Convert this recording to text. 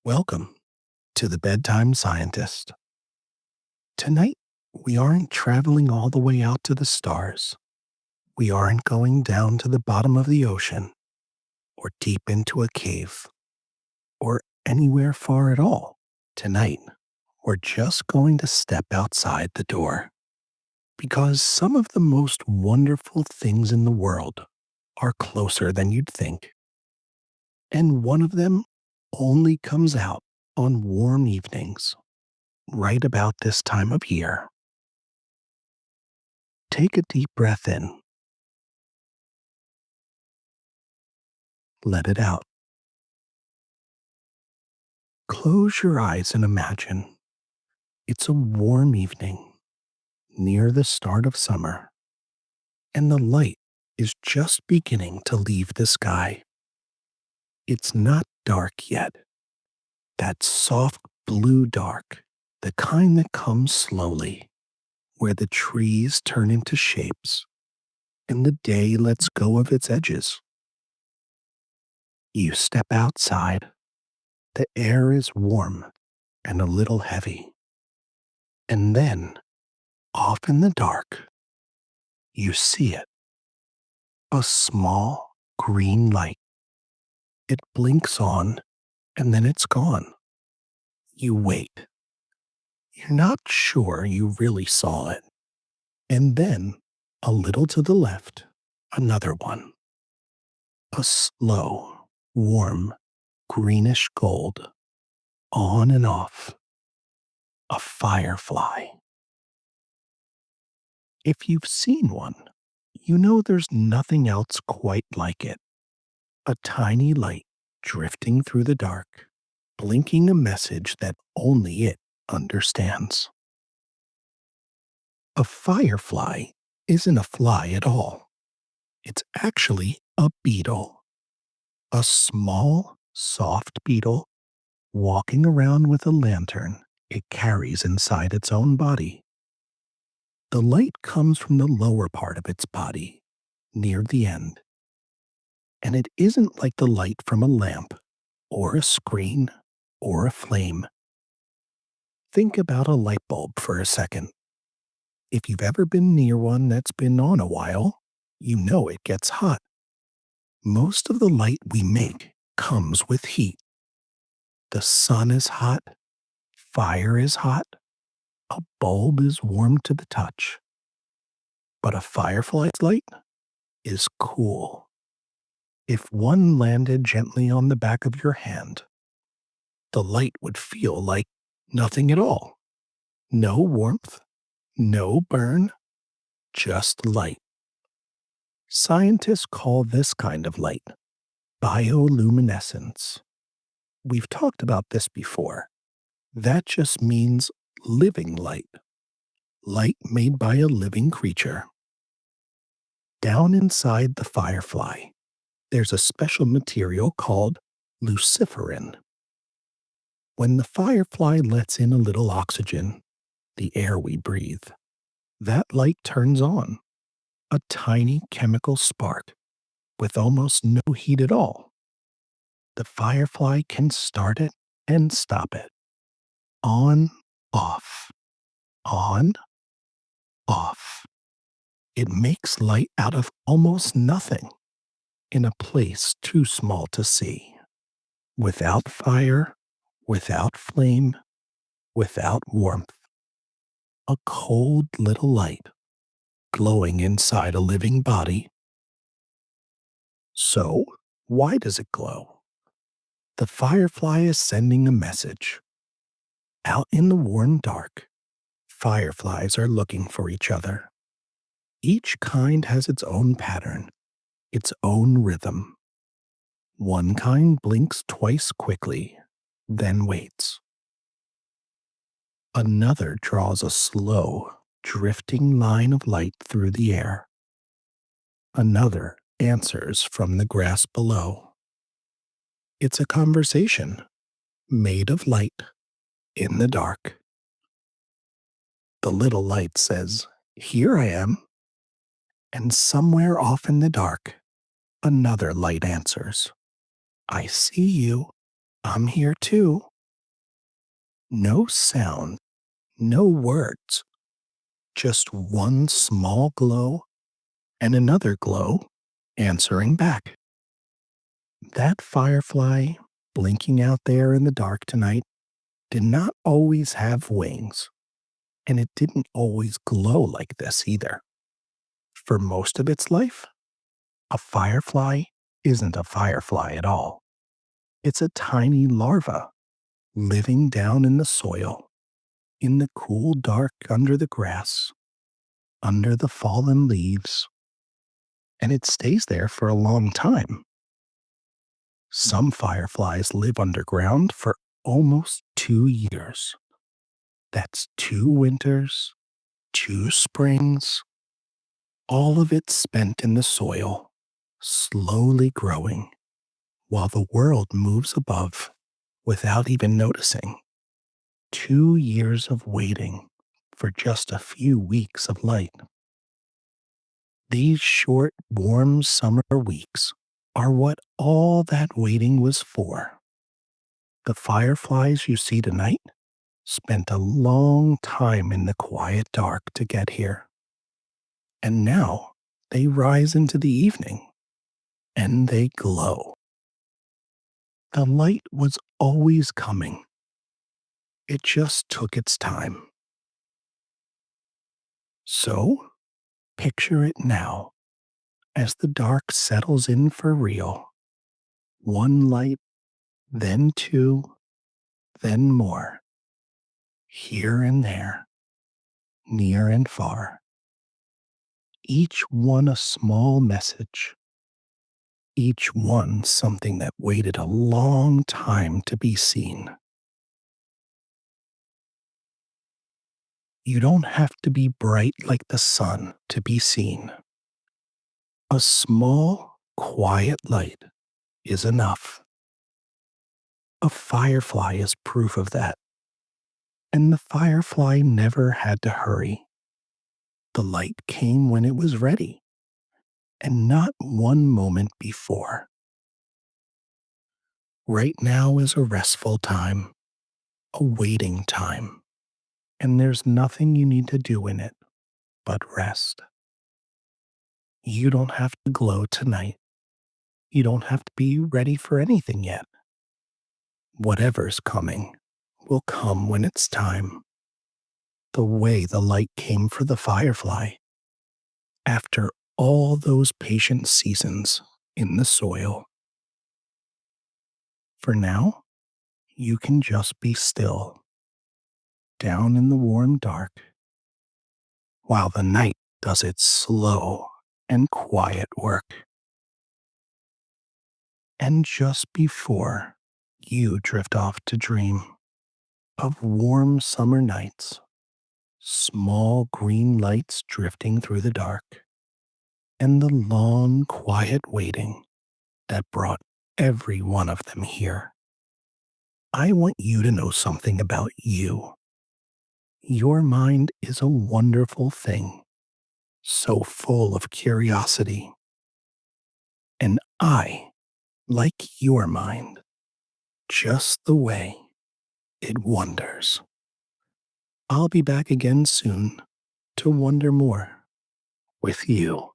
Welcome to the Bedtime Scientist. Tonight, we aren't traveling all the way out to the stars. We aren't going down to the bottom of the ocean or deep into a cave or anywhere far at all. Tonight, we're just going to step outside the door because some of the most wonderful things in the world are closer than you'd think. And one of them only comes out on warm evenings right about this time of year. Take a deep breath in. Let it out. Close your eyes and imagine it's a warm evening near the start of summer, and the light is just beginning to leave the sky. It's not dark yet. That soft blue dark, the kind that comes slowly, where the trees turn into shapes and the day lets go of its edges. You step outside. The air is warm and a little heavy. And then, off in the dark, you see it. A small green light. It blinks on and then it's gone. You wait. You're not sure you really saw it. And then, a little to the left, another one. A slow, warm, greenish gold. On and off. A firefly. If you've seen one, you know there's nothing else quite like it. A tiny light drifting through the dark, blinking a message that only it understands. A firefly isn't a fly at all. It's actually a beetle. A small, soft beetle walking around with a lantern it carries inside its own body. The light comes from the lower part of its body, near the end. And it isn't like the light from a lamp, or a screen, or a flame. Think about a light bulb for a second. If you've ever been near one that's been on a while, you know it gets hot. Most of the light we make comes with heat. The sun is hot, fire is hot, a bulb is warm to the touch. But a firefly's light is cool. If one landed gently on the back of your hand, the light would feel like nothing at all. No warmth, no burn, just light. Scientists call this kind of light bioluminescence. We've talked about this before. That just means living light. Light made by a living creature. Down inside the firefly, there's a special material called luciferin. When the firefly lets in a little oxygen, the air we breathe, that light turns on, a tiny chemical spark with almost no heat at all. The firefly can start it and stop it. On, off, on, off. It makes light out of almost nothing in a place too small to see. Without fire, without flame, without warmth. A cold little light glowing inside a living body. So, why does it glow? The firefly is sending a message. Out in the warm dark, fireflies are looking for each other. Each kind has its own pattern, its own rhythm. One kind blinks twice quickly, then waits. Another draws a slow, drifting line of light through the air. Another answers from the grass below. It's a conversation made of light in the dark. The little light says, "Here I am." And somewhere off in the dark, another light answers, "I see you. I'm here too." No sound, no words, just one small glow and another glow answering back. That firefly, blinking out there in the dark tonight, did not always have wings, and it didn't always glow like this either. For most of its life, a firefly isn't a firefly at all. It's a tiny larva living down in the soil, in the cool dark under the grass, under the fallen leaves, and it stays there for a long time. Some fireflies live underground for almost 2 years. That's 2 winters, 2 springs, all of it spent in the soil, slowly growing, while the world moves above without even noticing. 2 years of waiting for just a few weeks of light. These short, warm summer weeks are what all that waiting was for. The fireflies you see tonight spent a long time in the quiet dark to get here. And now they rise into the evening and they glow. The light was always coming. It just took its time. So, picture it now as the dark settles in for real. One light, then two, then more. Here and there, near and far. Each one a small message. Each one something that waited a long time to be seen. You don't have to be bright like the sun to be seen. A small, quiet light is enough. A firefly is proof of that. And the firefly never had to hurry. The light came when it was ready, and not one moment before. Right now is a restful time, a waiting time, and there's nothing you need to do in it but rest. You don't have to glow tonight. You don't have to be ready for anything yet. Whatever's coming will come when it's time. The way the light came for the firefly after all those patient seasons in the soil. For now, you can just be still, down in the warm dark, while the night does its slow and quiet work. And just before you drift off to dream of warm summer nights, small green lights drifting through the dark, and the long, quiet waiting that brought every one of them here. I want you to know something about you. Your mind is a wonderful thing, so full of curiosity. And I like your mind, just the way it wonders. I'll be back again soon to wonder more with you.